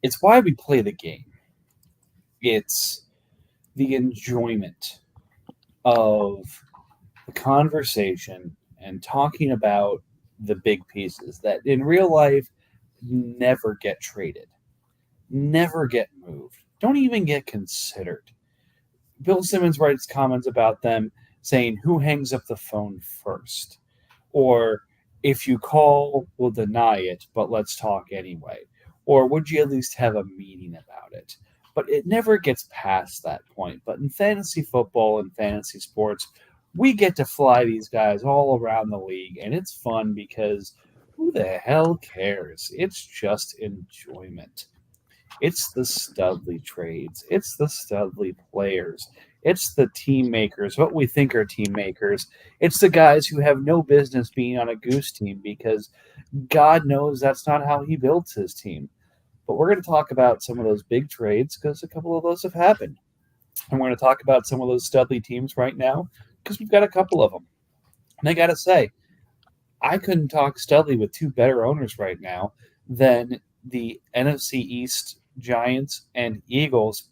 It's why we play the game. It's the enjoyment of the conversation and talking about the big pieces that in real life never get traded, never get moved, don't even get considered. Bill Simmons writes comments about them saying, "Who hangs up the phone first?" Or, "If you call, we'll deny it, but let's talk anyway." Or, "Would you at least have a meeting about it?" But it never gets past that point. But in fantasy football and fantasy sports, we get to fly these guys all around the league, and it's fun because who the hell cares? It's just enjoyment. It's the Studley trades. It's the Studley players. It's the team makers, what we think are team makers. It's the guys who have no business being on a Goose team because God knows that's not how he builds his team. But we're going to talk about some of those big trades because a couple of those have happened. And we're going to talk about some of those Studley teams right now because we've got a couple of them. And I got to say, I couldn't talk Studley with two better owners right now than the NFC East Giants and Eagles.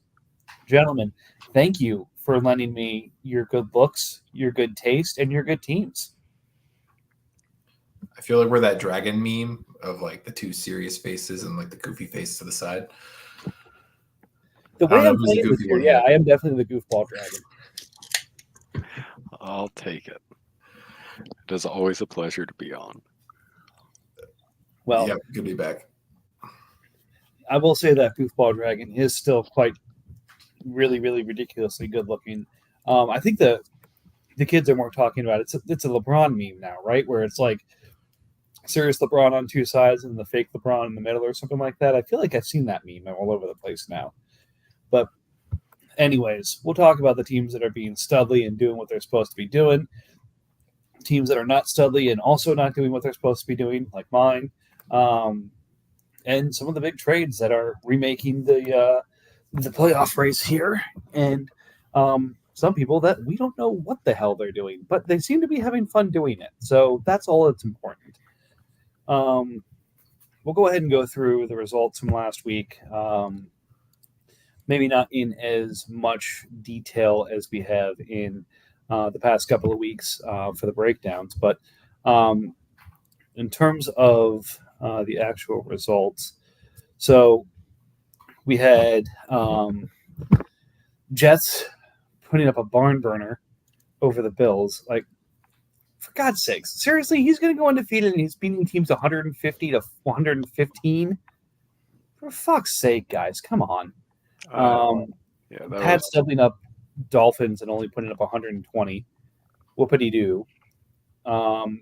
Gentlemen, thank you for lending me your good looks, your good taste, and your good teams. I feel like we're that dragon meme of like the two serious faces and like the goofy face to the side. The way I'm playing this year, yeah, I am definitely the goofball dragon. I'll take it. It is always a pleasure to be on. Well, yeah, good to be back. I will say that goofball dragon is still quite really, really ridiculously good looking. I think the kids are more talking about it. It's a LeBron meme now, right? Where it's like serious LeBron on two sides and the fake LeBron in the middle or something like that. I feel like I've seen that meme all over the place now. But anyways, we'll talk about the teams that are being Studley and doing what they're supposed to be doing. Teams that are not Studley and also not doing what they're supposed to be doing, like mine. And some of the big trades that are remaking the playoff race here. And some people that we don't know what the hell they're doing, but they seem to be having fun doing it. So that's all that's important. We'll go ahead and go through the results from last week. Maybe not in as much detail as we have in the past couple of weeks for the breakdowns, but in terms of the actual results, so we had Jets putting up a barn burner over the Bills. Like, for God's sakes, seriously, he's going to go undefeated and he's beating teams 150 to 115? For fuck's sake, guys, come on. Pat's doubling up Dolphins and only putting up 120. Whoopity-doo.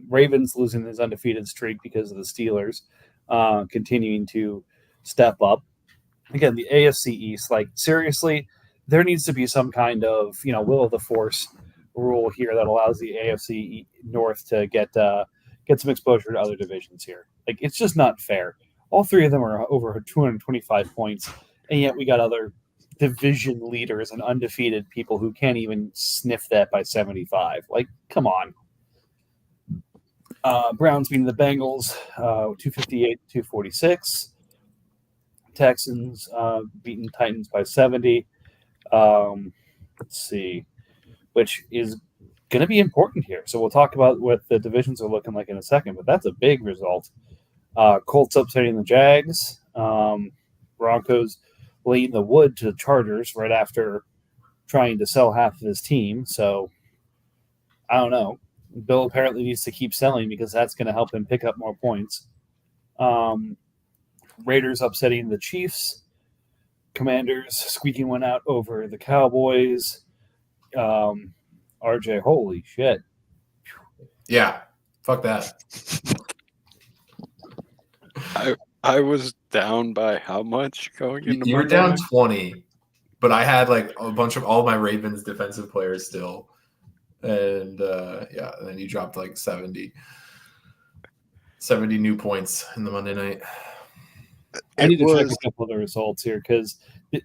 Ravens losing his undefeated streak because of the Steelers continuing to step up. Again, the AFC East, like, seriously, there needs to be some kind of, will of the force rule here that allows the AFC North to get some exposure to other divisions here. Like, it's just not fair. All three of them are over 225 points, and yet we got other division leaders and undefeated people who can't even sniff that by 75. Like, come on. Browns beating the Bengals 258-246. Texans beating Titans by 70. Let's see, which is going to be important here. So we'll talk about what the divisions are looking like in a second, but that's a big result. Colts upsetting the Jags. Broncos laying the wood to the Chargers right after trying to sell half of his team. So I don't know. Bill apparently needs to keep selling because that's going to help him pick up more points. Raiders upsetting the Chiefs. Commanders squeaking one out over the Cowboys. RJ, holy shit. Yeah, fuck that. I was down by how much going into You were down 20, but I had like a bunch of all my Ravens defensive players still. And and then you dropped like 70 new points in the Monday night. I need to check a couple of the results here because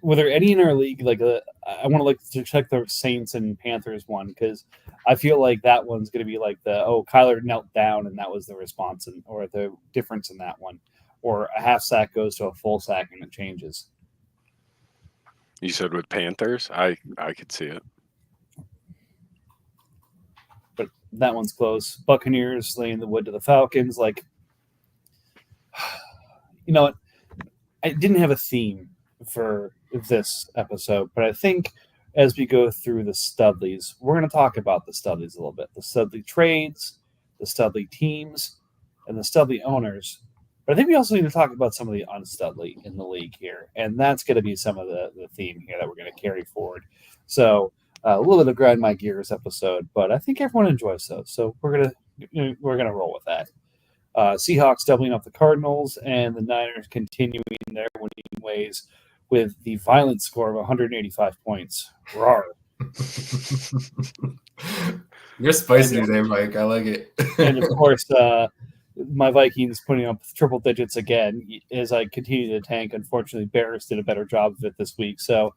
were there any in our league? Like, I want to check the Saints and Panthers one because I feel like that one's going to be like Kyler knelt down and that was the response or the difference in that one. or a half sack goes to a full sack and it changes. You said with Panthers, I could see it. But that one's close. Buccaneers laying the wood to the Falcons. Like, you know what? I didn't have a theme for this episode, but I think as we go through the Studleys, we're going to talk about the Studleys a little bit. The Studley trades, the Studley teams, and the Studley owners. But I think we also need to talk about some of the unstudly in the league here. And that's going to be some of the theme here that we're going to carry forward. So a little bit of grind my gears episode, but I think everyone enjoys those. So we're gonna roll with that. Seahawks doubling up the Cardinals, and the Niners continuing their winning ways with the violent score of 185 points. Rawr. You're spicy today, Mike. I like it. And of course, my Vikings putting up triple digits again as I continue to tank. Unfortunately, Bears did a better job of it this week, so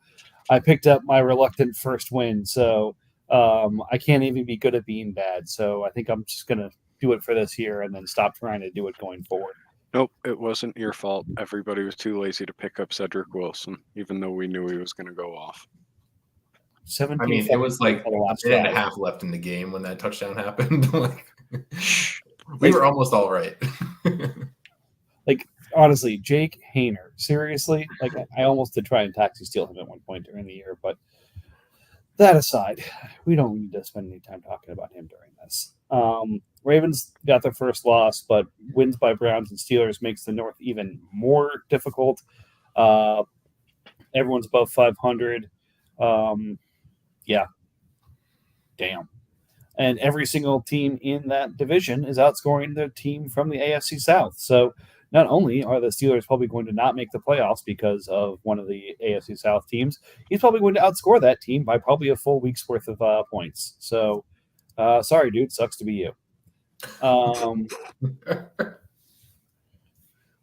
I picked up my reluctant first win. So I can't even be good at being bad. So I think I'm just gonna do it for this year and then stop trying to do it going forward. Nope, it wasn't your fault. Everybody was too lazy to pick up Cedric Wilson, even though we knew he was going to go off. 17 I mean, it was like for the a last minute and a drive. half left in the game when that touchdown happened. We were almost all right. Honestly, Jake Hayner, seriously, like I almost did try and taxi steal him at one point during the year, but that aside, we don't need to spend any time talking about him during this. Ravens got their first loss, but wins by Browns and Steelers makes the North even more difficult. Everyone's above 500. Yeah. Damn. And every single team in that division is outscoring the team from the AFC South. So not only are the Steelers probably going to not make the playoffs because of one of the AFC South teams, he's probably going to outscore that team by probably a full week's worth of points. So sorry, dude. Sucks to be you.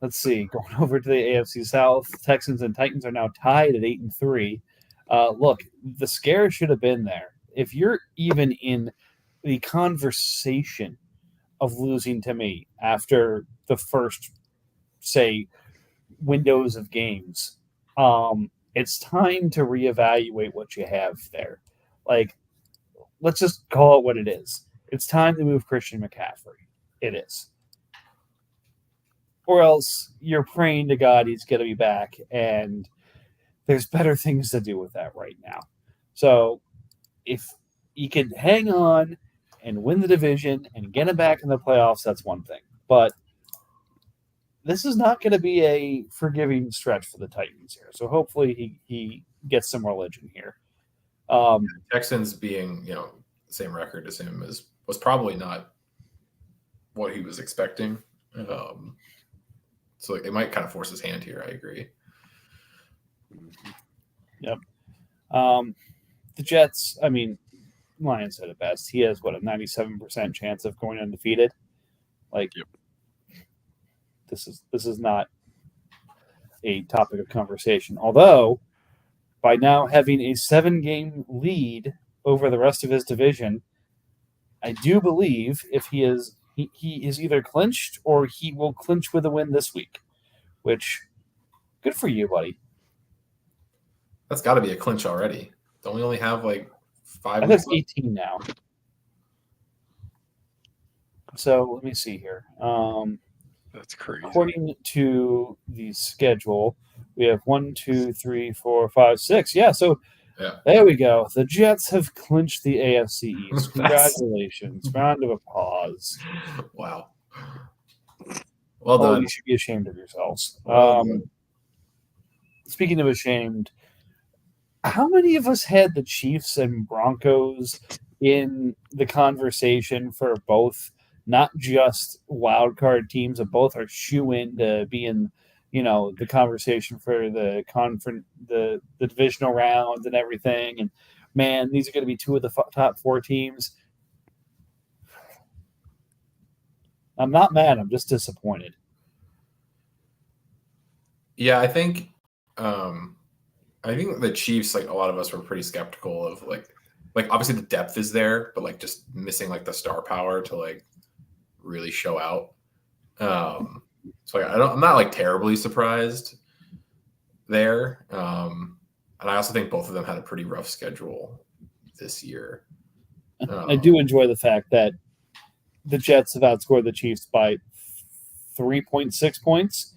Let's see. Going over to the AFC South, Texans and Titans are now tied at 8-3. Look, the scare should have been there. If you're even in the conversation of losing to me after the first, say, windows of games, it's time to reevaluate what you have there. Like, let's just call it what it is. It's time to move Christian McCaffrey. It is. Or else you're praying to God he's going to be back, and there's better things to do with that right now. So if you can hang on and win the division and get him back in the playoffs, that's one thing. But this is not going to be a forgiving stretch for the Titans here. So hopefully he gets some religion here. Texans being, same record as him was probably not what he was expecting. So it might kind of force his hand here. I agree. Yep. The Jets, I mean, Lion said it best. He has, a 97% chance of going undefeated? Like, yep. This is not a topic of conversation. Although, by now having a 7-game lead over the rest of his division, I do believe if he is either clinched or he will clinch with a win this week, which, good for you, buddy. That's got to be a clinch already. Don't we only have like 5 I think weeks it's 18 now. So let me see here. That's crazy. According to the schedule, we have 1, 2, 3, 4, 5, 6. Yeah, so There we go. The Jets have clinched the AFC East. Congratulations. Round of applause. Wow. Well done. You should be ashamed of yourselves. Well Speaking of ashamed, how many of us had the Chiefs and Broncos in the conversation for both, not just wild card teams, but both are shoe-in to be in, the conversation for the divisional rounds and everything. And man, these are going to be 2 of the top 4 teams. I'm not mad. I'm just disappointed. Yeah, I think the Chiefs, like a lot of us were pretty skeptical of like obviously the depth is there, but like just missing like the star power to like really show out. So I'm not like terribly surprised there. And I also think both of them had a pretty rough schedule this year. I do enjoy the fact that the Jets have outscored the Chiefs by 3.6 points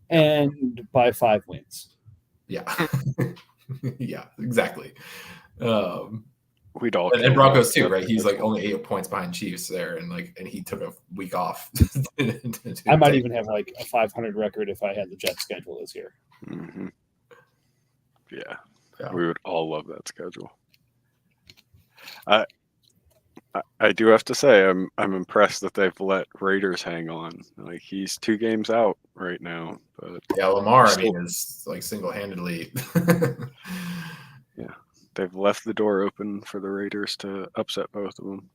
and by 5 wins. Yeah. Yeah, exactly. We'd all And kill Broncos that. too, right? He's like only 8 points behind Chiefs there, and he took a week off. I might even have like a 500 record if I had the Jets schedule this year. Mhm. Yeah, Yeah. we would all love that schedule. I do have to say I'm impressed that they've let Raiders hang on. Like he's 2 games out right now, but Yeah, Lamar, I Still- mean, is like single-handedly. they've left the door open for the Raiders to upset both of them.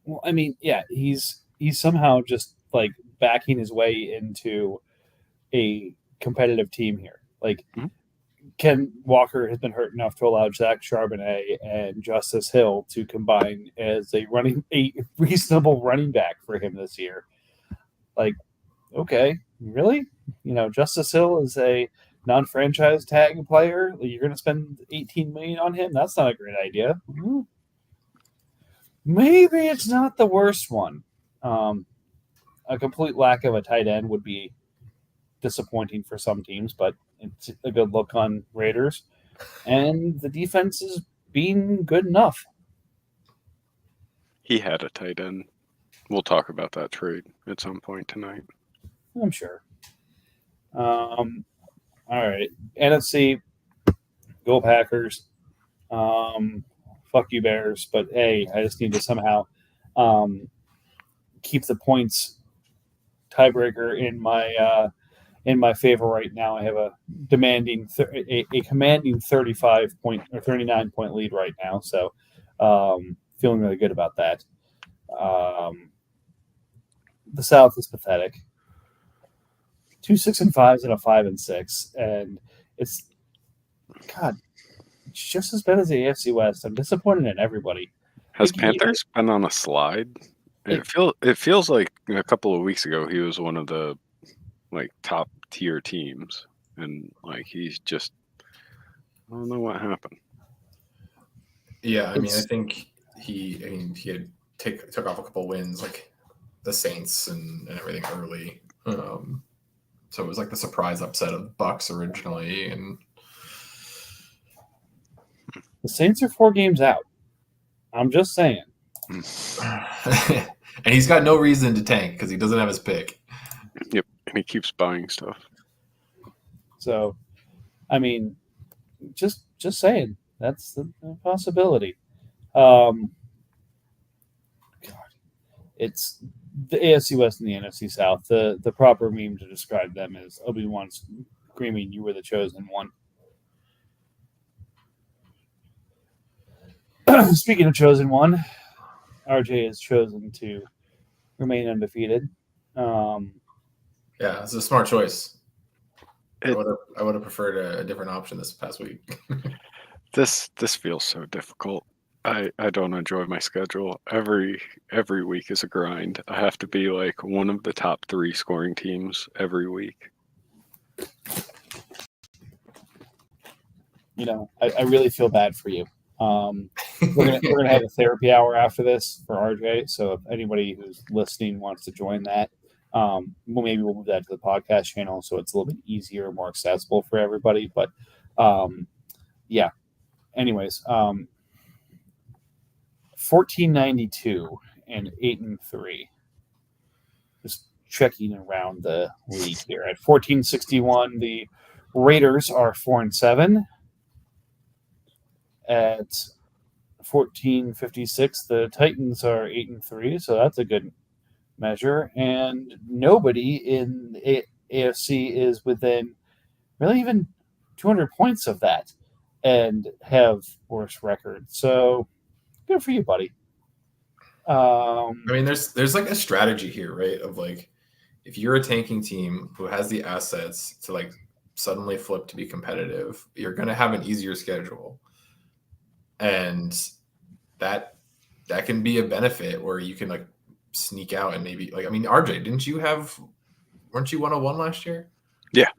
Well, I mean, yeah, he's somehow just like backing his way into a competitive team here. Like Mhm. Ken Walker has been hurt enough to allow Zach Charbonnet and Justice Hill to combine as a reasonable running back for him this year. Like, okay, really? You know, Justice Hill is a non-franchise tag player. You're going to spend 18 million on him? That's not a great idea. Maybe it's not the worst one. A complete lack of a tight end would be disappointing for some teams, but it's a good look on Raiders. And the defense is being good enough. He had a tight end. We'll talk about that trade at some point tonight. I'm sure. All right. NFC, go Packers. Fuck you, Bears. But hey, I just need to somehow keep the points tiebreaker in my favor right now. I have a demanding a commanding 35 point or 39 point lead right now, so feeling really good about that. The South is pathetic. 2 6-5s and a 5-6, and it's just as bad as the AFC West. I'm disappointed in everybody. Has Like, Panthers been on a slide? It feels like a couple of weeks ago he was one of the like top tier teams, and like he's just I don't know what happened. Yeah, I mean, I think he had took off a couple wins, like the Saints and everything early. So it was like the surprise upset of Bucks originally, and The Saints are 4 games out. I'm just saying. and he's got no reason to tank because he doesn't have his pick. Yep, and he keeps buying stuff. So, I mean, just saying that's the possibility. It's the AFC West and the NFC South. The proper meme to describe them is Obi-Wan screaming, "You were the chosen one." Speaking of chosen one, RJ has chosen to remain undefeated. Yeah, it's a smart choice. I It- would have preferred a different option this past week. This feels so difficult. I don't enjoy my schedule. Every week is a grind. I have to be like one of the top 3 scoring teams every week. You know, I really feel bad for you. We're gonna have a therapy hour after this for RJ. So if anybody who's listening wants to join that, maybe we'll move that to the podcast channel so it's a little bit easier, more accessible for everybody. But yeah. Anyways, 1492 and 8-3. Just checking around the league here. At 1461, the Raiders are 4-7. At 1456, the Titans are 8-3, so that's a good measure. And nobody in the AFC is within really even 200 points of that and have worse records. So good for you, buddy. I mean, there's like a strategy here, right? Of like, if you're a tanking team who has the assets to like suddenly flip to be competitive, you're going to have an easier schedule, and that can be a benefit where you can like sneak out and maybe like, I mean, RJ, didn't you have weren't you 101 last year? Yeah.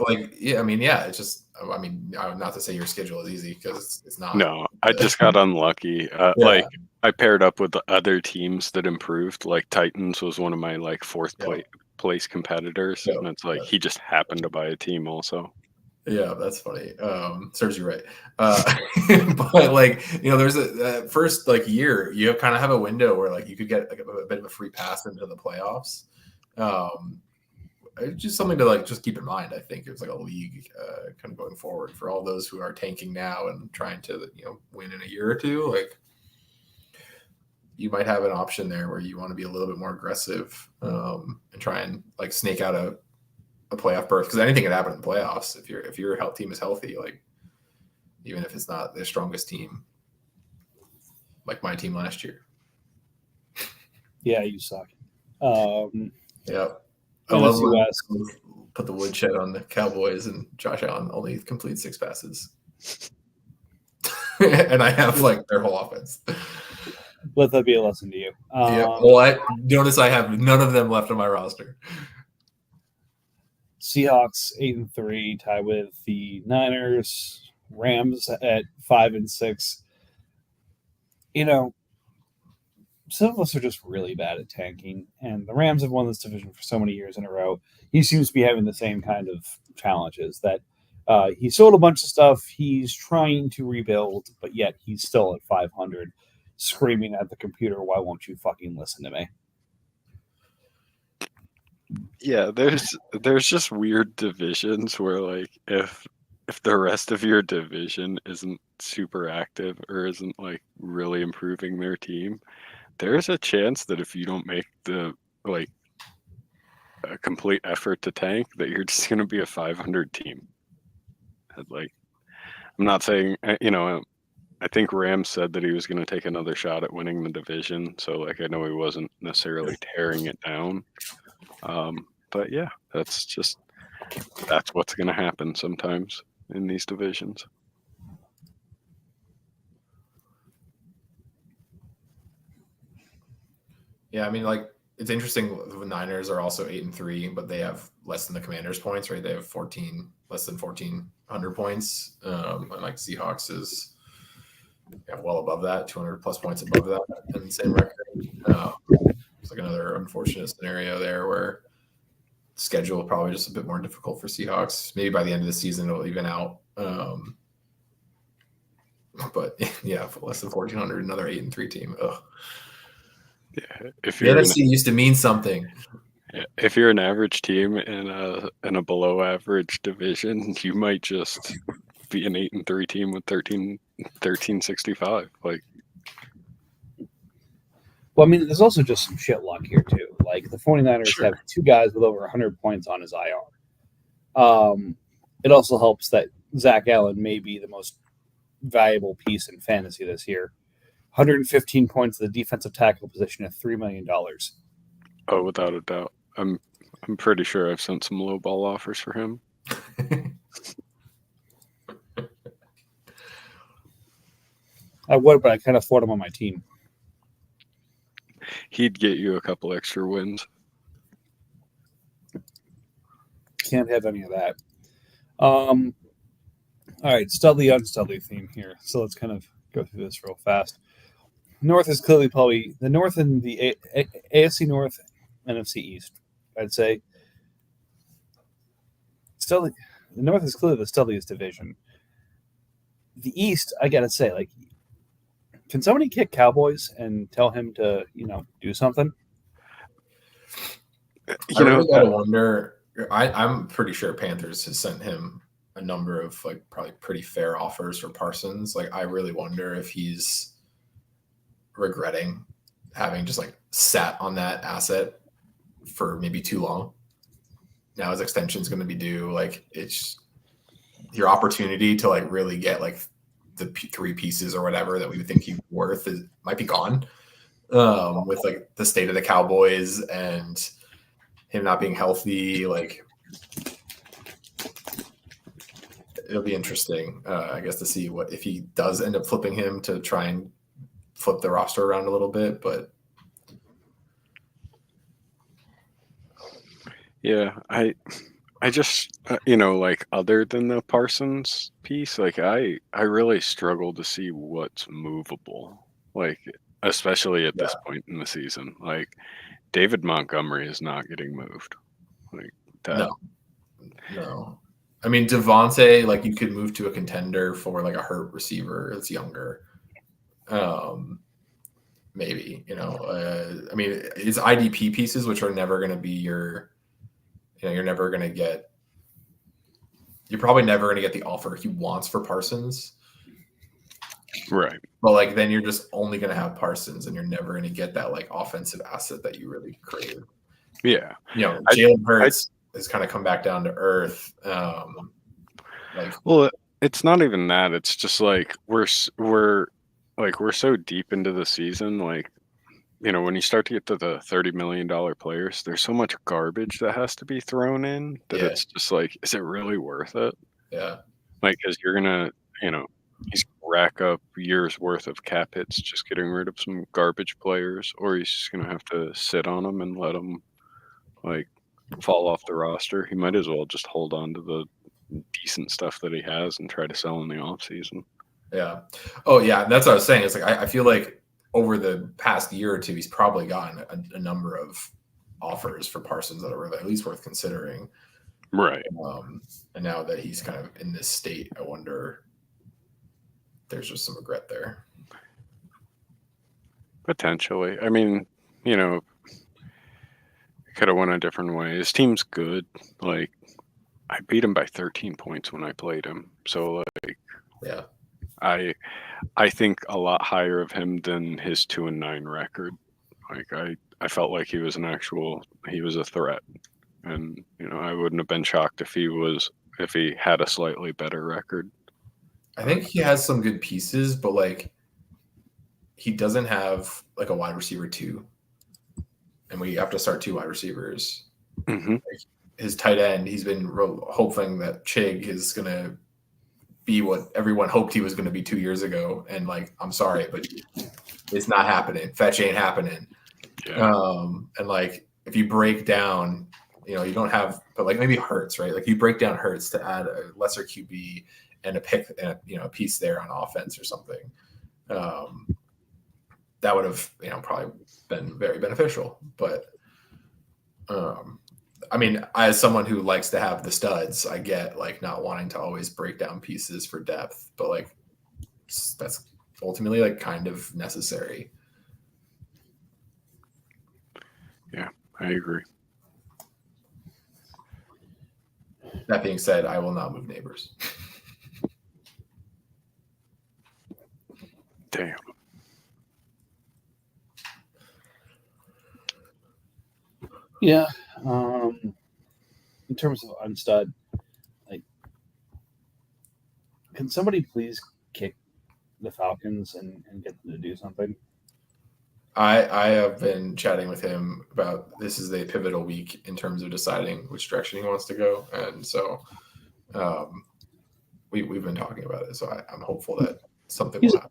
I mean, it's just, I mean, not to say your schedule is easy because it's not. No, I just got unlucky. Like I paired up with the other teams that improved. Like Titans was one of my like fourth place competitors, and it's like he just happened to buy a team also. Yeah, that's funny. Serves you right. But like, there's a first like year, you kind of have a window where like you could get like a bit of a free pass into the playoffs. It's just something to like just keep in mind. I think it's like a league kind of going forward for all those who are tanking now and trying to win in a year or two. Like you might have an option there where you want to be a little bit more aggressive and try and like snake out a playoff berth, because anything can happen in the playoffs if your health team is healthy. Like even if it's not the strongest team, like my team last year. Yeah, you suck. Yeah. I love when put the woodshed on the Cowboys and Josh Allen only completes 6 passes. And I have like their whole offense. Let that be a lesson to you. Well, I notice I have none of them left on my roster. Seahawks 8-3, tied with the Niners. Rams at 5-6. Some of us are just really bad at tanking, and the Rams have won this division for so many years in a row. He seems to be having the same kind of challenges that he sold a bunch of stuff. He's trying to rebuild, but yet he's still at 500, screaming at the computer, "Why won't you fucking listen to me?" Yeah, there's just weird divisions where like if the rest of your division isn't super active or isn't like really improving their team, there's a chance that if you don't make the like a complete effort to tank, that you're just going to be a 500 team. Like, I'm not saying, I think Rams said that he was going to take another shot at winning the division. So like, I know he wasn't necessarily tearing it down. But yeah, that's what's going to happen sometimes in these divisions. Yeah, I mean, like it's interesting. The Niners are also 8-3, but they have less than the Commanders' points, right? They have less than 1,400 points. And like Seahawks is well above that, 200 plus points above that, and same record. It's like another unfortunate scenario there where schedule probably just a bit more difficult for Seahawks. Maybe by the end of the season it'll even out. But yeah, less than 1,400, another 8-3 team. Ugh. Yeah, if the NFC used to mean something. If you're an average team in a below average division, you might just be an 8-3 team with 1365. Like, well, I mean, there's also just some shit luck here too. Like the 49ers have 2 guys with over 100 points on his IR. It also helps that Zach Allen may be the most valuable piece in fantasy this year. 115 points at the defensive tackle position at $3 million. Oh, without a doubt. I'm pretty sure I've sent some low ball offers for him. I would, but I can't afford him on my team. He'd get you a couple extra wins. Can't have any of that. All right, Studley, unstudly theme here. So let's kind of go through this real fast. North is clearly probably the North and the AFC North, NFC East. I'd say Studley. The North is clearly the studliest division. The East, I gotta say, like, can somebody kick Cowboys and tell him to, do something? I really gotta wonder. I'm pretty sure Panthers has sent him a number of like probably pretty fair offers for Parsons. Like, I really wonder if he's regretting having just like sat on that asset for maybe too long. Now his extension is going to be due. Like, it's your opportunity to like really get like the 3 pieces or whatever that we would think he's worth might be gone with like the state of the Cowboys and him not being healthy. Like, it'll be interesting, I guess, to see what if he does end up flipping him to try and flip the roster around a little bit. But Yeah, I just like other than the Parsons piece, like I really struggle to see what's movable. Like especially at Yeah. this point in the season. Like David Montgomery is not getting moved. Like that. No. I mean, Devontae, like you could move to a contender for like a hurt receiver that's younger. Maybe, I mean, it's IDP pieces, which are never going to be you're never going to get, you're probably never going to get the offer he wants for Parsons. Right. But like, then you're just only going to have Parsons and you're never going to get that like offensive asset that you really crave. Yeah. Jalen Hurts has kind of come back down to earth. Well, it's not even that. It's just like we're so deep into the season. Like, when you start to get to the $30 million players, there's so much garbage that has to be thrown in that it's just like, is it really worth it? Yeah. Like, because you're gonna, he's gonna rack up years worth of cap hits just getting rid of some garbage players, or he's just gonna have to sit on them and let them like fall off the roster. He might as well just hold on to the decent stuff that he has and try to sell in the off season. Yeah. Oh yeah. That's what I was saying. It's like, I feel like over the past year or two, he's probably gotten a number of offers for Parsons that are at least worth considering. Right. And now that he's kind of in this state, I wonder if there's just some regret there. Potentially. I mean, it could have went a different way. His team's good. Like, I beat him by 13 points when I played him. So, like, yeah, I think a lot higher of him than his 2-9 record. Like, I felt like he was a threat. And, I wouldn't have been shocked if he had a slightly better record. I think he has some good pieces, but like, he doesn't have like a wide receiver 2. And we have to start 2 wide receivers. Mm-hmm. Like, his tight end, he's been hoping that Chig is going to be what everyone hoped he was going to be 2 years ago. And like, I'm sorry, but it's not happening. Fetch ain't happening. Yeah. And like, if you break down, you don't have, but like maybe Hurts, right? Like you break down Hurts to add a lesser QB and a pick, and a piece there on offense or something. That would have, probably been very beneficial. But I mean, as someone who likes to have the studs, I get like not wanting to always break down pieces for depth, but like that's ultimately like kind of necessary. Yeah, I agree. That being said, I will not move Neighbors. Damn. Yeah. In terms of unstud, like, can somebody please kick the Falcons and get them to do something? I have been chatting with him about this is a pivotal week in terms of deciding which direction he wants to go, and so we've been talking about it. So I'm hopeful that something will happen.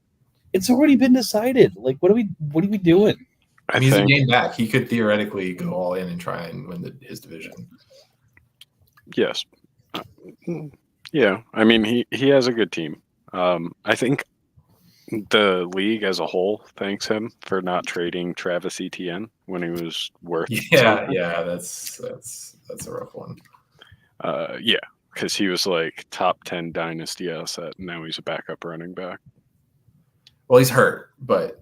It's already been decided. Like, what are we doing? He's a game back. He could theoretically go all in and try and win his division. Yes. Yeah. I mean, he has a good team. I think the league as a whole thanks him for not trading Travis Etienne when he was worth. Yeah, that's a rough one. Yeah, because he was like top 10 dynasty asset, and now he's a backup running back. Well, he's hurt, but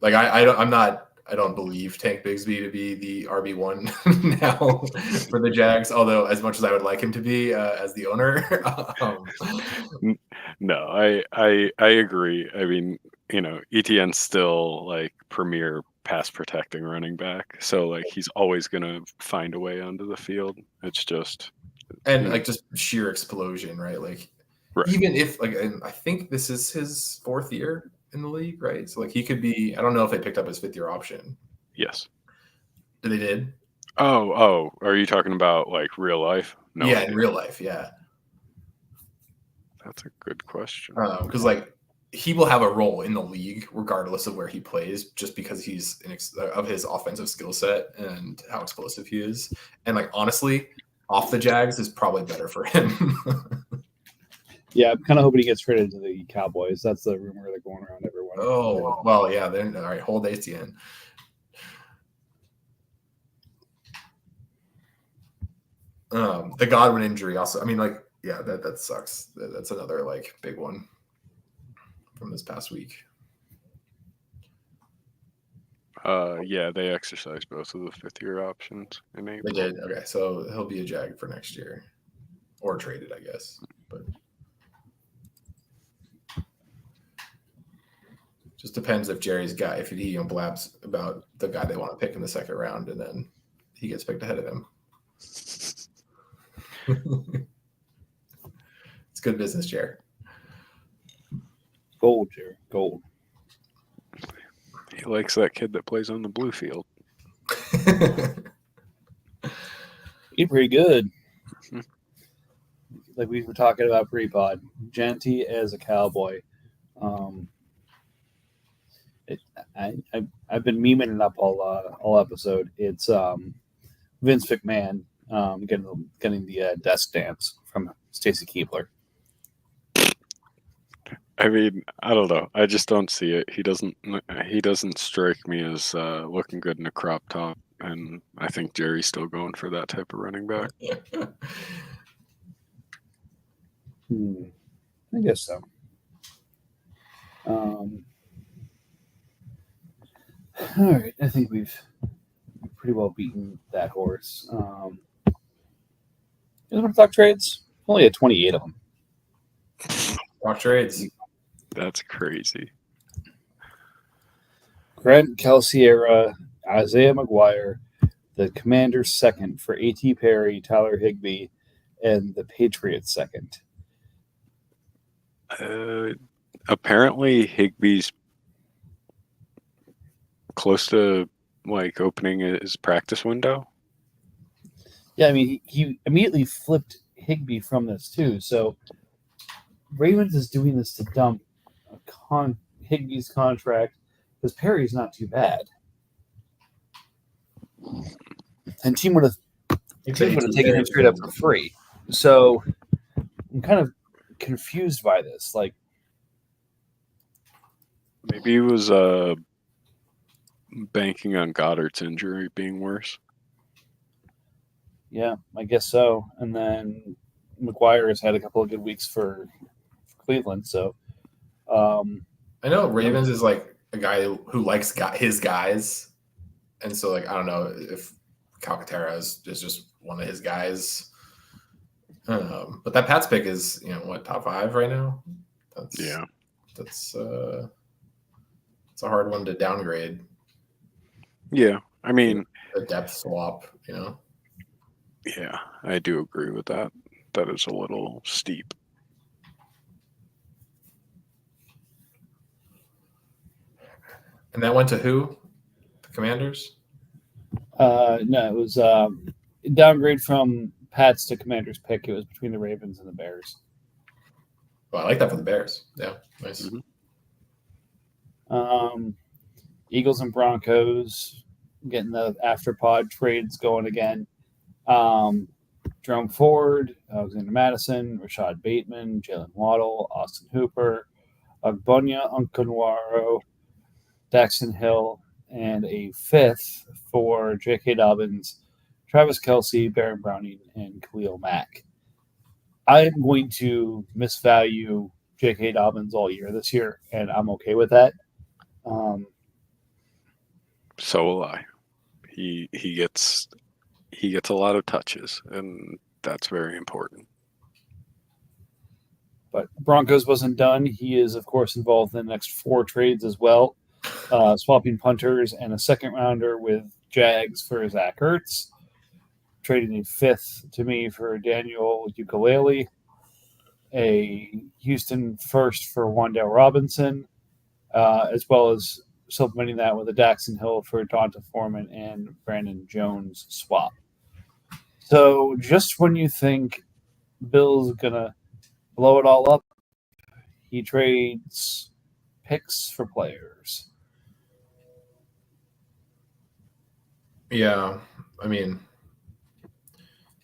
like I don't believe Tank Bigsby to be the RB1 now for the Jags. Although, as much as I would like him to be as the owner, no, I agree. I mean, Etienne's still like premier pass protecting running back, so like he's always gonna find a way onto the field. It's just like just sheer explosion, right? Like right. Even if like, and I think this is his 4th year in the league, right? So like he could be, I don't know if they picked up his 5th-year option. Yes. They did? Oh, are you talking about like real life? No. Yeah, in real life, yeah. That's a good question. Because like he will have a role in the league regardless of where he plays, just because he's of his offensive skill set and how explosive he is. And like honestly, off the Jags is probably better for him. Yeah, I'm kind of hoping he gets traded to the Cowboys. That's the rumor that's going around everyone. Oh, well, yeah. Then all right, hold ATN. The Godwin injury also. I mean, like, yeah, that sucks. That's another like big one from this past week. Yeah, they exercised both of the 5th-year options in April. They did. Okay, so he'll be a Jag for next year, or traded, I guess. But just depends if Jerry's guy, if he blabs about the guy they want to pick in the 2nd round, and then he gets picked ahead of him. It's good business, Jerry. Gold, Jerry. Gold. He likes that kid that plays on the blue field. He's pretty good. Like we were talking about pre-pod. Genty as a Cowboy. I've been memeing it up all episode. It's Vince McMahon getting the desk dance from Stacy Keibler. I mean, I don't know. I just don't see it. He doesn't strike me as looking good in a crop top, and I think Jerry's still going for that type of running back. I guess so. All right, I think we've pretty well beaten that horse. You want to talk trades? Only had 28 of them. Talk trades. That's crazy. Grant Calciera, Isaiah McGuire, the Commanders' 2nd for A.T. Perry, Tyler Higbee, and the Patriots' 2nd. Apparently, Higbee's close to like opening his practice window. Yeah, I mean, he immediately flipped Higbee from this too. So Ravens is doing this to dump Higbee's contract because Perry's not too bad, and team would have taken him straight up for free. So I'm kind of confused by this. Like, maybe he was banking on Goddard's injury being worse. Yeah, I guess so. And then McGuire has had a couple of good weeks for Cleveland. So I know Ravens is like a guy who likes his guys, and so like I don't know if Calcaterra is just one of his guys. But that Pats pick is top 5 right now. That's a hard one to downgrade. Yeah, I mean a depth swap. Yeah, I do agree with that. That is a little steep. And that went to who? The Commanders? No, it was downgrade from Pats to Commanders pick. It was between the Ravens and the Bears. Well, I like that for the Bears. Yeah, nice. Mm-hmm. Eagles and Broncos getting the after-pod trades going again. Jerome Ford, Alexander Madison, Rashad Bateman, Jalen Waddle, Austin Hooper, Agbonya Unconwaro, Daxton Hill, and a 5th for J.K. Dobbins, Travis Kelce, Baron Browning, and Khalil Mack. I'm going to misvalue J.K. Dobbins all year this year, and I'm okay with that. So will I. He gets a lot of touches, and that's very important. But Broncos wasn't done. He is, of course, involved in the next 4 trades as well, swapping punters and a 2nd rounder with Jags for Zach Ertz, trading a 5th to me for Daniel Ukulele, a Houston 1st for Wan'Dale Robinson, as well as supplementing that with a Daxton Hill for Donta Foreman and Brandon Jones swap. So just when you think Bill's going to blow it all up, he trades picks for players. Yeah, I mean,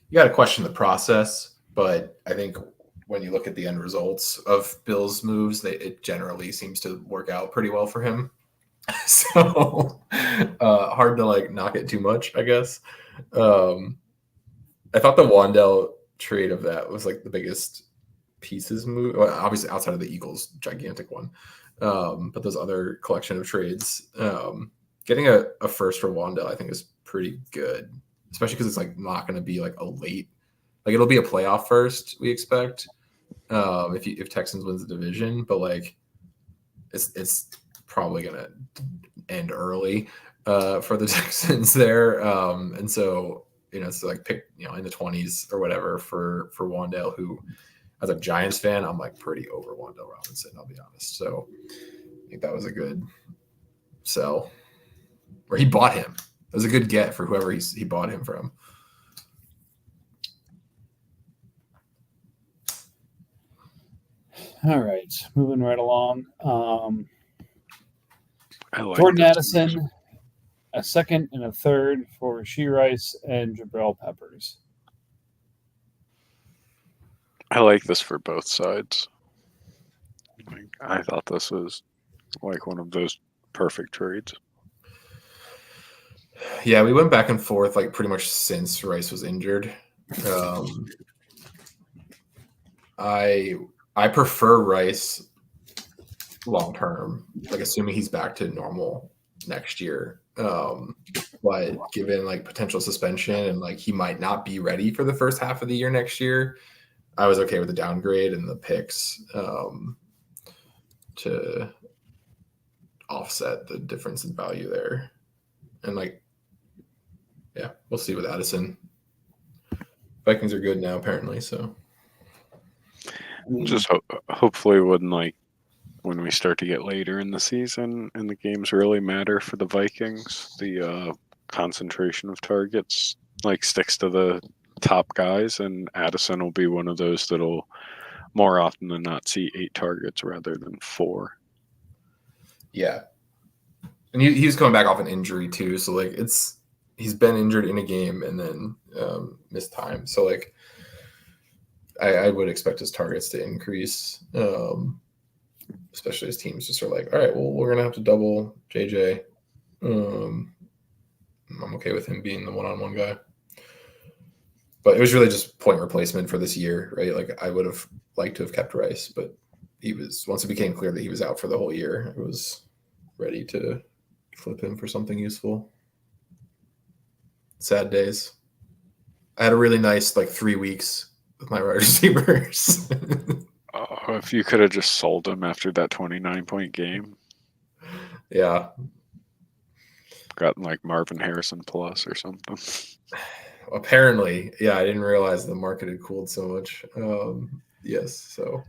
you got to question the process, but I think when you look at the end results of Bill's moves, it generally seems to work out pretty well for him. So hard to like knock it too much, I guess. I thought the Wandell trade of that was like the biggest pieces move. Well, obviously outside of the Eagles gigantic one, but those other collection of trades, getting a first for Wandell, I think is pretty good, especially because it's like not going to be like a late, like it'll be a playoff first, we expect, if Texans wins the division, but like it's probably going to end early for the Texans there, and so it's like pick in the 20s or whatever for Wandell, who as a Giants fan I'm like pretty over Wandell Robinson, I'll be honest. So I think that was a good sell, or he bought him. It was a good get for whoever he bought him from. All right, moving right along. I like Jordan this Addison, a second and a third for Rashee Rice and Jabril Peppers. I like this for both sides. I thought this was like one of those perfect trades. Yeah, we went back and forth like pretty much since Rice was injured. I prefer Rice long term, like assuming he's back to normal next year. But given like potential suspension and like he might not be ready for the first half of the year next year, I was okay with the downgrade and the picks to offset the difference in value there. And like, yeah, we'll see with Addison. Vikings are good now, apparently. So just hopefully when we start to get later in the season and the games really matter for the Vikings, the concentration of targets like sticks to the top guys, and Addison will be one of those that'll more often than not see 8 targets rather than 4. Yeah, and he's coming back off an injury too, so like he's been injured in a game and then missed time, so like I would expect his targets to increase, especially as teams just are like, all right, well, we're gonna have to double JJ. I'm okay with him being the one-on-one guy. But it was really just point replacement for this year, right? Like I would have liked to have kept Rice, but once it became clear that he was out for the whole year, I was ready to flip him for something useful. Sad days. I had a really nice 3 weeks with my wide receivers. If you could have just sold him after that 29-point game. Yeah. Gotten like Marvin Harrison plus or something. Apparently, yeah, I didn't realize the market had cooled so much. Yes, so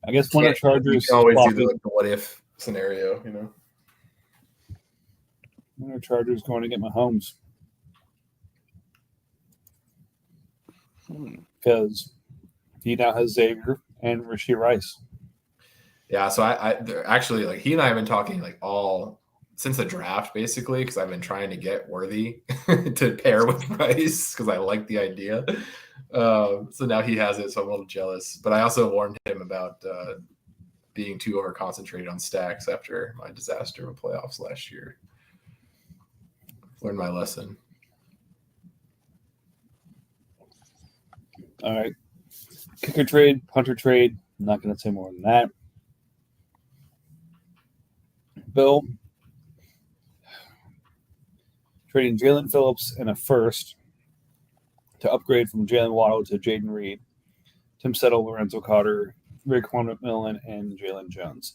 I guess one of Chargers you can always do the what if scenario, When are Chargers going to get Mahomes? Because he now has Xavier and Rashee Rice. Yeah, so I actually he and I have been talking all since the draft, basically, because I've been trying to get Worthy to pair with Rice because I like the idea. So now he has it, so I'm a little jealous. But I also warned him about being too over-concentrated on stacks after my disaster of playoffs last year. Learned my lesson. All right. Kicker trade, punter trade. I'm not going to say more than that. Bill trading Jalen Phillips and a first to upgrade from Jalen Waddle to Jaden Reed, Tim Settle, Lorenzo Carter, Raekwon McMillan, and Jalen Jones.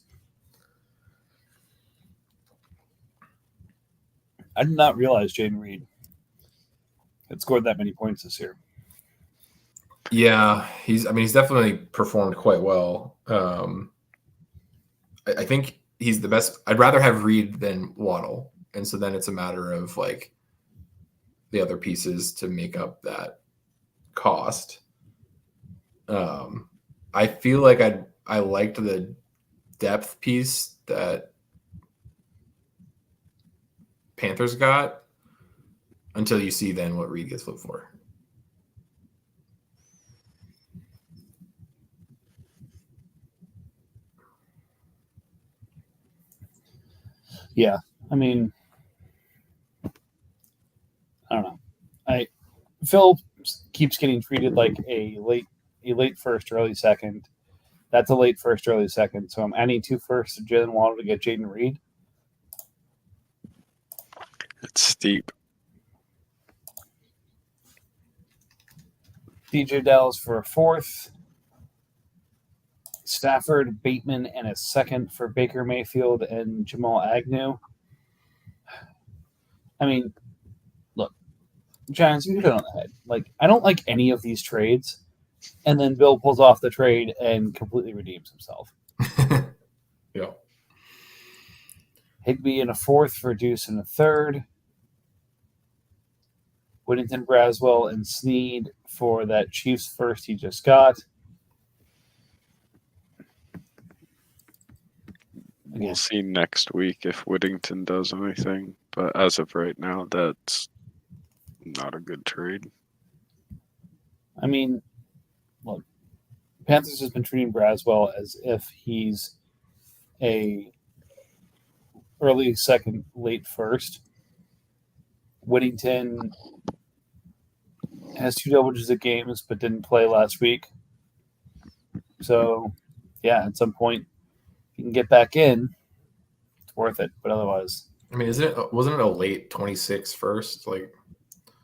I did not realize Jaden Reed had scored that many points this year. Yeah, he's definitely performed quite well. I think he's the best. I'd rather have Reed than Waddle. And so then it's a matter of the other pieces to make up that cost. I feel like I liked the depth piece that Panthers got until you see then what Reed gets flipped for. Yeah, I mean, I don't know. Phil keeps getting treated like a late first, early second. That's a late first, early second. So I'm adding 2 firsts to Jalen Waddle to get Jaden Reed. It's steep. DJ Dallas for a 4th. Stafford, Bateman, and a 2nd for Baker Mayfield and Jamal Agnew. I mean, look, Giants, you hit it on the head. Like, I don't like any of these trades. And then Bill pulls off the trade and completely redeems himself. Yeah. Higbee in a 4th for Deuce in a 3rd. Whittington, Braswell, and Snead for that Chiefs first he just got. We'll see next week if Whittington does anything. But as of right now, that's not a good trade. I mean, look, Panthers has been treating Braswell as if he's a early second, late first. Whittington has 2 double-digit games, but didn't play last week. So, yeah, at some point, if you can get back in, it's worth it. But otherwise, I mean, wasn't it a late 26 first? Like,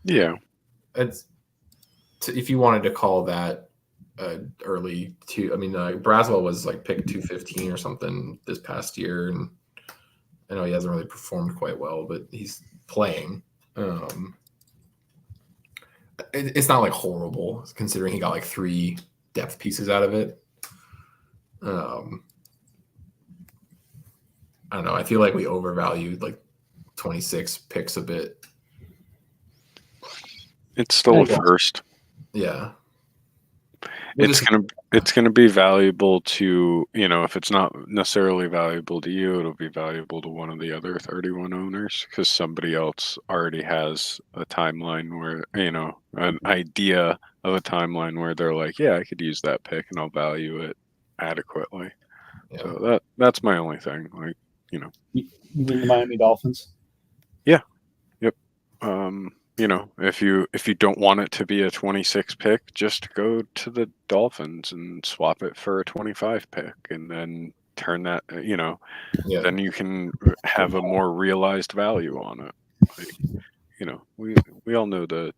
yeah, it's if you wanted to call that early two. I mean, Braswell was like pick 215 or something this past year, and I know he hasn't really performed quite well, but he's playing. It's not like horrible considering he got like 3 depth pieces out of it. I don't know. I feel like we overvalued like 26 picks a bit. it's still a first. Yeah. It's gonna be valuable to, if it's not necessarily valuable to you, it'll be valuable to one of the other 31 owners because somebody else already has a timeline where, an idea of a timeline where they're like, yeah, I could use that pick and I'll value it adequately. Yeah. So that's my only thing. Like, you mean the Miami Dolphins? Yeah. Yep. If you don't want it to be a 26 pick, just go to the Dolphins and swap it for a 25 pick and then turn that, then you can have a more realized value on it. Like, we all know the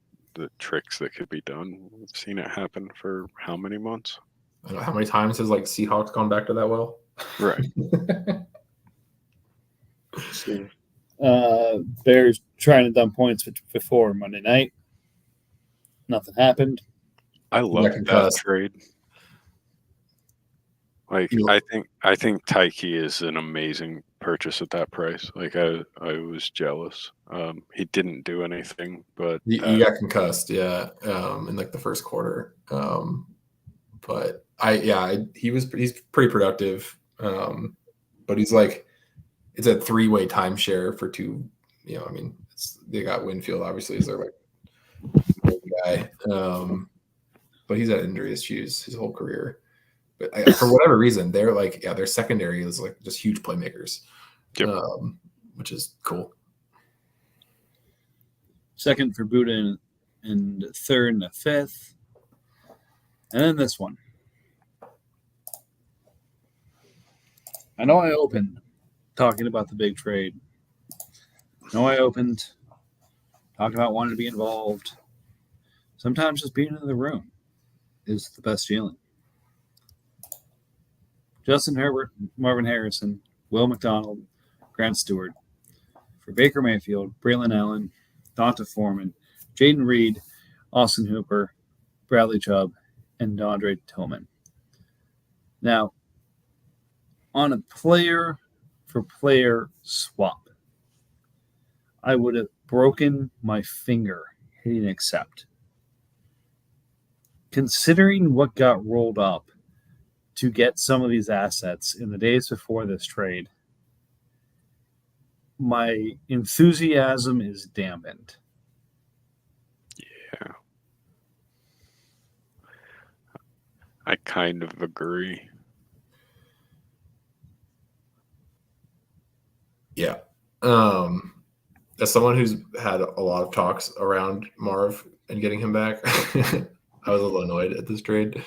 tricks that could be done. We've seen it happen for how many months? I don't know how many times has like Seahawks gone back to that well? Right. Bears trying to dump points before Monday night. Nothing happened. I love that trade. Like, I think Tyke is an amazing purchase at that price. Like, I was jealous. He didn't do anything, but he got concussed, in like the first quarter. But he's pretty productive. But he's like, it's a 3-way timeshare for 2. They got Winfield obviously as their like guy. But he's had injury issues his whole career. But for whatever reason, they're like, their secondary is like just huge playmakers, which is cool. 2nd for Buda and 3rd and a 5th. And then this one. I know I opened talking about the big trade. I know I opened talking about wanting to be involved. Sometimes just being in the room is the best feeling. Justin Herbert, Marvin Harrison, Will McDonald, Grant Stewart. For Baker Mayfield, Braylon Allen, Donta Foreman, Jaden Reed, Austin Hooper, Bradley Chubb, and DeAndre Tillman. Now, on a player-for-player swap, I would have broken my finger hitting accept. Considering what got rolled up to get some of these assets in the days before this trade, my enthusiasm is dampened. Yeah. I kind of agree. Yeah. As someone who's had a lot of talks around Marv and getting him back, I was a little annoyed at this trade.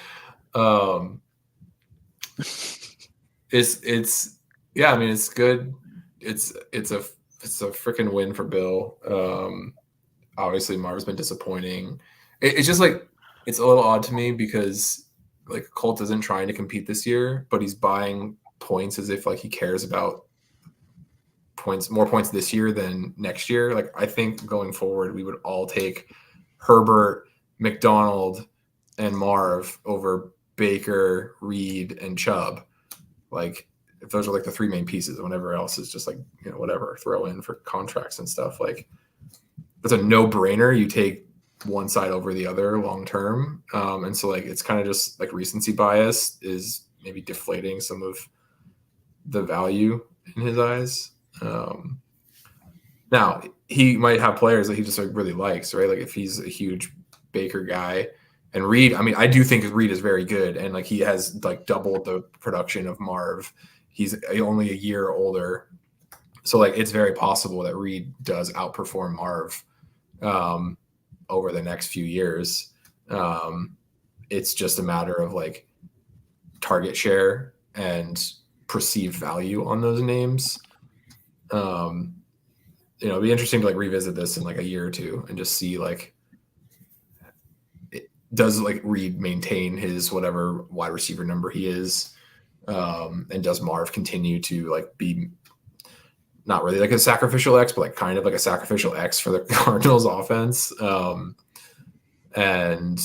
It's yeah, I mean, it's good. It's a freaking win for Bill. Obviously Marv's been disappointing. It's just like, it's a little odd to me because like Colt isn't trying to compete this year, but he's buying points as if like he cares about more points this year than next year. Like, I think going forward, we would all take Herbert, McDonald, and Marv over Baker, Reed, and Chubb. Like, if those are like the three main pieces, whenever else is just like, you know, whatever, throw in for contracts and stuff. Like, it's a no-brainer. You take one side over the other long term. And so like, it's kind of just like recency bias is maybe deflating some of the value in his eyes. Now he might have players that he just like really likes, right? Like if he's a huge Baker guy, and Reed, I mean, I do think Reed is very good, and like he has like doubled the production of Marv. He's only a year older, so like it's very possible that Reed does outperform Marv over the next few years. It's just a matter of like target share and perceived value on those names. You know, it'd be interesting to like revisit this in like a year or two and just see like, does like Reed maintain his whatever wide receiver number he is, and does Marv continue to like be not really like a sacrificial X, but like kind of like a sacrificial X for the Cardinals offense. And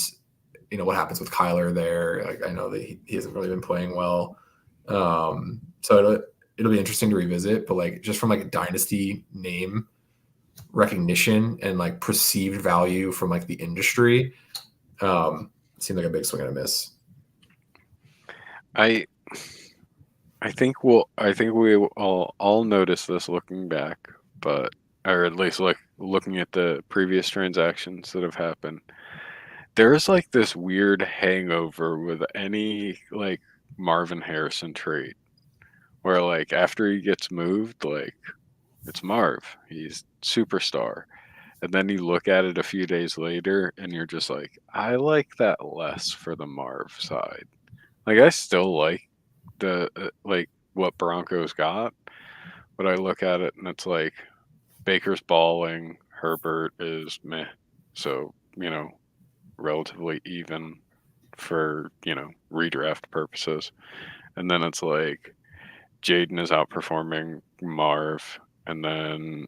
you know what happens with Kyler there. Like, I know that he hasn't really been playing well, so it'll be interesting to revisit, but like just from like a dynasty name recognition and like perceived value from like the industry, seemed like a big swing and a miss. I think we all notice this looking back, but or at least like looking at the previous transactions that have happened. There's like this weird hangover with any like Marvin Harrison trade where like after he gets moved, like it's Marv, he's superstar. And then you look at it a few days later and you're just like, I like that less for the Marv side. Like I still like the like what Broncos got, but I look at it and it's like Baker's balling, Herbert is meh. So, you know, relatively even for, you know, redraft purposes. And then it's like Jaden is outperforming Marv, and then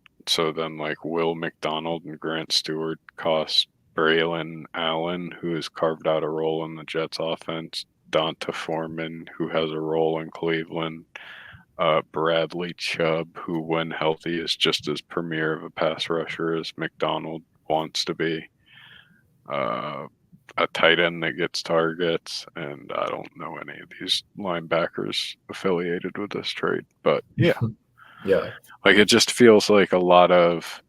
like Will McDonald and Grant Stewart cost Braylon Allen, who has carved out a role in the Jets offense, Donta Foreman, who has a role in Cleveland, Bradley Chubb, who when healthy is just as premier of a pass rusher as McDonald wants to be, a tight end that gets targets, and I don't know any of these linebackers affiliated with this trade, but yeah. Yeah. Like it just feels like a lot of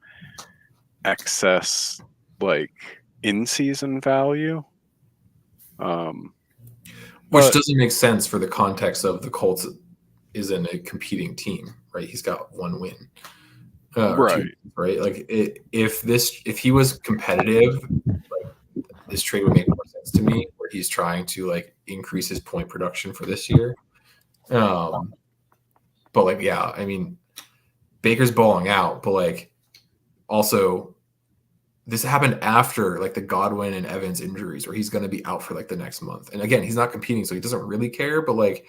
excess like in-season value. Which doesn't make sense for the context of the Colts isn't a competing team, right? He's got one win. Right. Right. Like if he was competitive, like this trade would make more sense to me, where he's trying to like increase his point production for this year. But like, yeah, I mean, Baker's balling out, but like also this happened after like the Godwin and Evans injuries where he's going to be out for like the next month. And again, he's not competing, so he doesn't really care, but like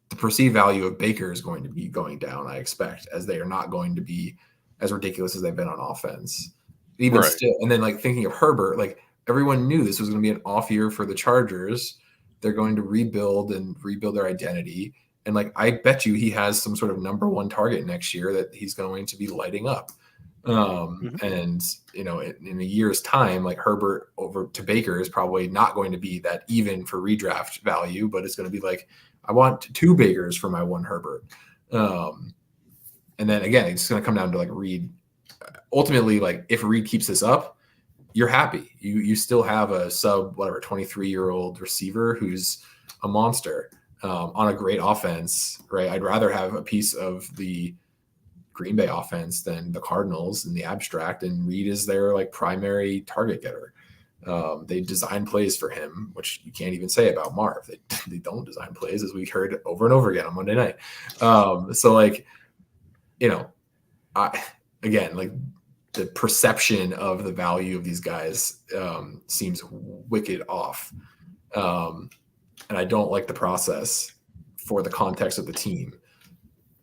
the perceived value of Baker is going to be going down, I expect, as they are not going to be as ridiculous as they've been on offense. Even Right. still, and then like thinking of Herbert, like everyone knew this was going to be an off year for the Chargers. They're going to rebuild their identity. And like, I bet you he has some sort of number one target next year that he's going to be lighting up. And in a year's time, like Herbert over to Baker is probably not going to be that even for redraft value, but it's going to be like, I want 2 Bakers for my 1 Herbert. And then again, it's going to come down to like Reed. Ultimately, like if Reed keeps this up, you're happy. You still have a sub 23-year-old receiver who's a monster on a great offense, right? I'd rather have a piece of the Green Bay offense than the Cardinals in the abstract, and Reed is their like primary target getter. They design plays for him, which you can't even say about Marv. They don't design plays, as we heard over and over again on Monday night. So like, again, like the perception of the value of these guys seems wicked off. And I don't like the process for the context of the team.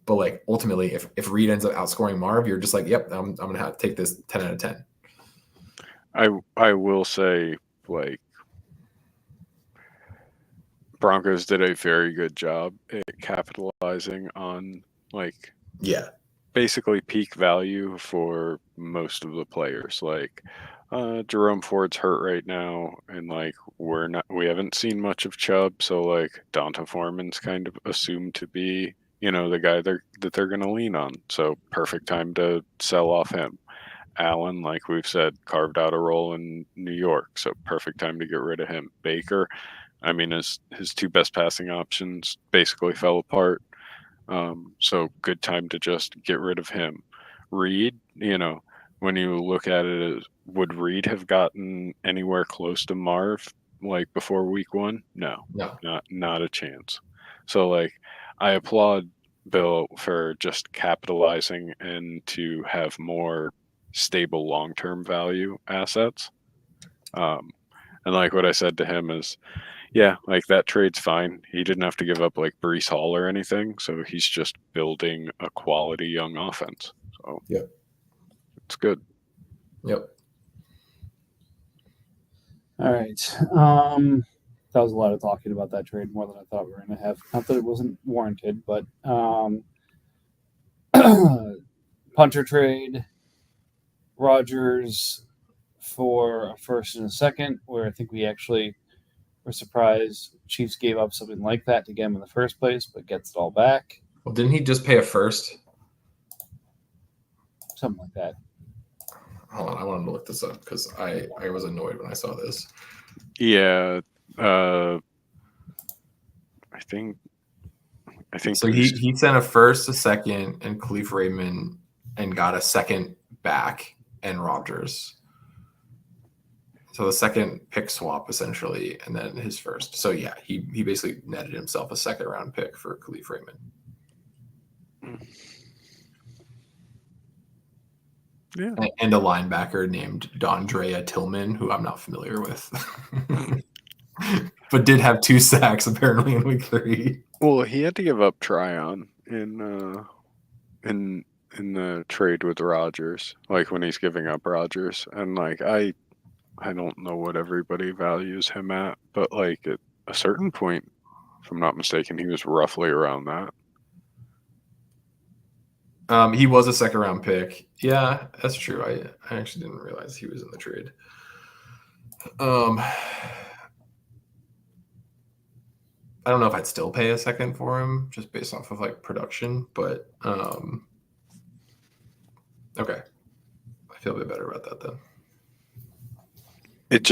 But like ultimately, if Reed ends up outscoring Marv, you're just like, yep, I'm gonna have to take this 10 out of 10. I will say, like, Broncos did a very good job at capitalizing on like basically peak value for most of the players. Like Jerome Ford's hurt right now, and like we haven't seen much of Chubb, so like Donta Foreman's kind of assumed to be the guy that they're going to lean on. So perfect time to sell off him. Allen, like we've said, carved out a role in New York, so perfect time to get rid of him. Baker, I mean, his 2 best passing options basically fell apart. So good time to just get rid of him. Reed, when you look at it, would Reed have gotten anywhere close to Marv like before week 1? No, not a chance. So like, I applaud Bill for just capitalizing and to have more stable long-term value assets. And like what I said to him is, yeah, like that trade's fine. He didn't have to give up like Breece Hall or anything, so he's just building a quality young offense. So yep, it's good. Yep. All right. That was a lot of talking about that trade, more than I thought we were going to have. Not that it wasn't warranted, but punter trade, Rodgers for a first and a second, where I think we actually were surprised Chiefs gave up something like that to get him in the first place, but gets it all back. Well, didn't he just pay a first? Something like that. Hold on, I wanted to look this up because I was annoyed when I saw this. Yeah, I think so. He sent a first, a second, and Khalif Raymond, and got a second back and Rodgers. So the second pick swap essentially, and then his first. So yeah, he basically netted himself a 2nd round pick for Khalif Raymond. Yeah, and a linebacker named Dondrea Tillman, who I'm not familiar with, but did have 2 sacks apparently in week 3. Well, he had to give up Tryon in the trade with Rodgers, like when he's giving up Rodgers, and like I don't know what everybody values him at, but like at a certain point, if I'm not mistaken, he was roughly around that. He was a 2nd round pick. Yeah, that's true. I actually didn't realize he was in the trade. I don't know if I'd still pay a second for him just based off of like production, but okay. I feel a bit better about that then. It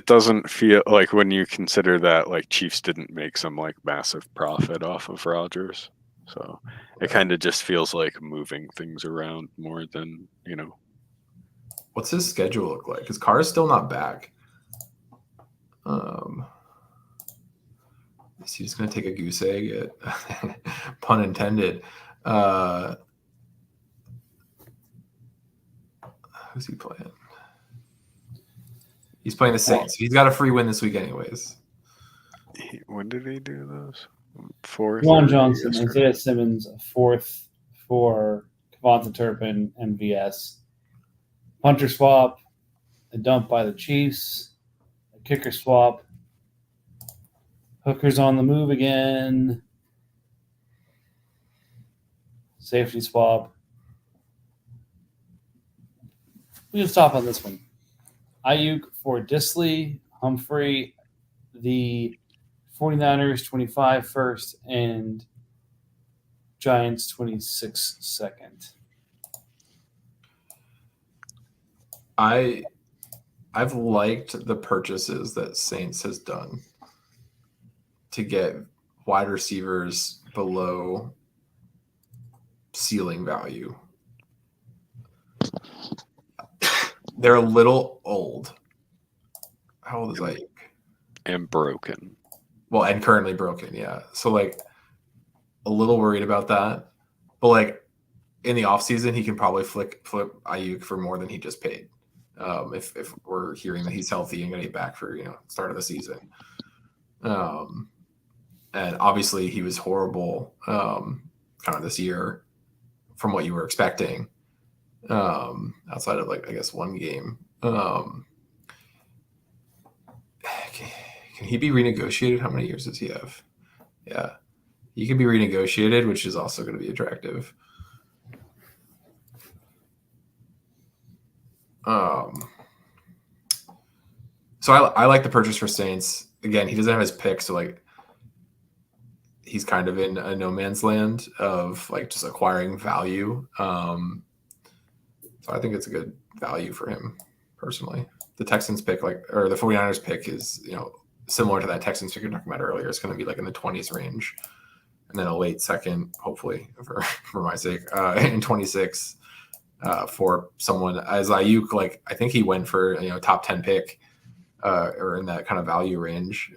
doesn't feel like, when you consider that like Chiefs didn't make some like massive profit off of Rodgers. So it kind of just feels like moving things around more than, What's his schedule look like? Because Carr's still not back. Is he just going to take a goose egg? Pun intended. Who's he playing? He's playing the Saints. He's got a free win this week anyways. When did he do those? 4th? Juwan Johnson, Isaiah Simmons, a 4th for Kevonta Turpin, MVS. Punter swap, a dump by the Chiefs, a kicker swap. Hooker's on the move again. Safety swap. We can stop on this one. Ayuk for Disley, Humphrey, the 49ers 25 first, and Giants 26 second. I've liked the purchases that Saints has done to get wide receivers below ceiling value. They're a little old. How old is Ayuk? And broken. Well, and currently broken, yeah. So like a little worried about that. But like in the offseason, he can probably flip Ayuk for more than he just paid. If we're hearing that he's healthy and going to get back for start of the season. And obviously he was horrible kind of this year from what you were expecting. Outside of like I guess one game. Can he be renegotiated? How many years does he have? Yeah. He can be renegotiated, which is also going to be attractive. So I like the purchase for Saints. Again, he doesn't have his pick, so like he's kind of in a no man's land of like just acquiring value. So I think it's a good value for him personally. The Texans pick or the 49ers pick is, similar to that Texans pick you're talking about earlier. It's going to be like in the 20s range. And then a late second, hopefully for my sake, in 26 for someone as Ayuk. Like I think he went for top 10 pick or in that kind of value range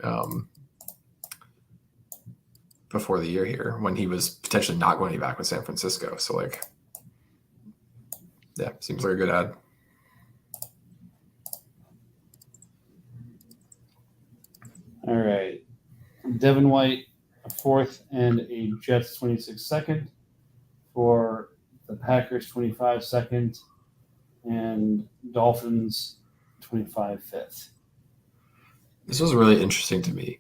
before the year here when he was potentially not going to be back with San Francisco. So like, yeah, seems like a good ad. All right, Devin White, a fourth, and a Jets 26 second for the Packers 25 second, and Dolphins 25 fifth. This was really interesting to me.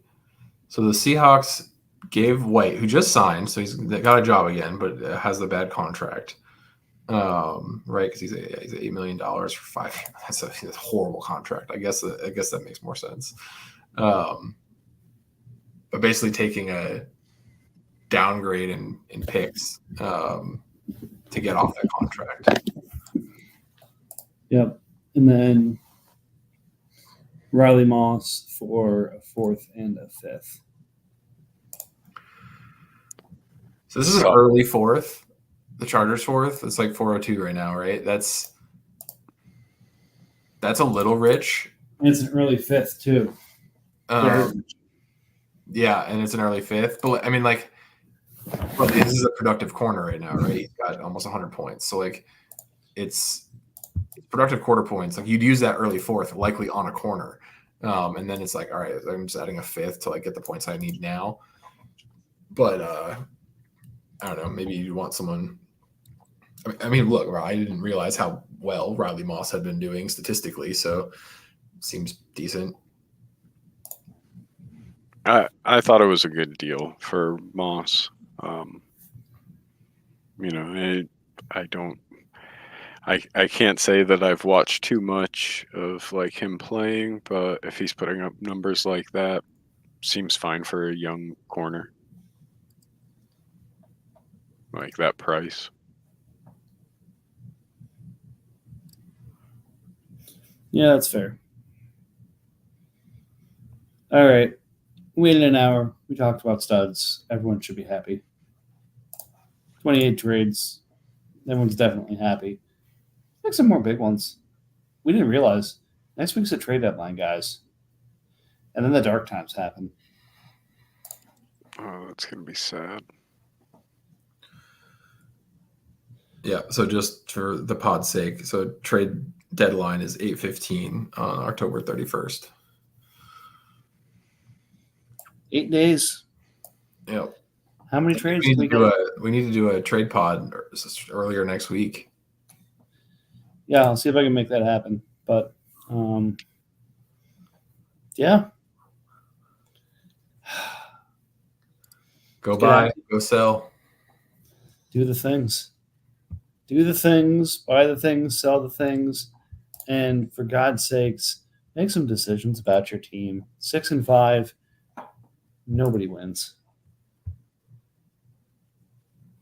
So the Seahawks gave White, who just signed, so he's got a job again, but has the bad contract, right? Because he's $8 million for 5 years. That's a horrible contract. I guess that makes more sense. But basically taking a downgrade in picks to get off that contract. Yep, and then Riley Moss for a fourth and a fifth. So this is an early fourth. The Chargers fourth. It's like 402 right now, right? That's a little rich. And it's an early fifth too. Yeah, and it's an early fifth. But I mean, like, this is a productive corner right now, right? He's got almost 100 points. So like, it's productive quarter points. Like you'd use that early fourth, likely on a corner, and then it's like, all right, I'm just adding a fifth to like get the points I need now. But I don't know. Maybe you want someone. I mean, look, I didn't realize how well Riley Moss had been doing statistically, so seems decent. I thought it was a good deal for Moss. I can't say that I've watched too much of like him playing, but if he's putting up numbers like that, seems fine for a young corner. Like that price. Yeah, that's fair. All right. We waited an hour. We talked about studs. Everyone should be happy. 28 trades. Everyone's definitely happy. Make some more big ones. We didn't realize. Next week's a trade deadline, guys. And then the dark times happen. Oh, that's going to be sad. Yeah, so just for the pod's sake, so trade deadline is 8:15 on October 31st. 8 days. Yep. How many trades we need to do a trade pod earlier next week. Yeah, I'll see if I can make that happen. But yeah. Go buy, go sell. Do the things. Do the things, buy the things, sell the things. And for God's sakes, make some decisions about your team. 6-5, nobody wins.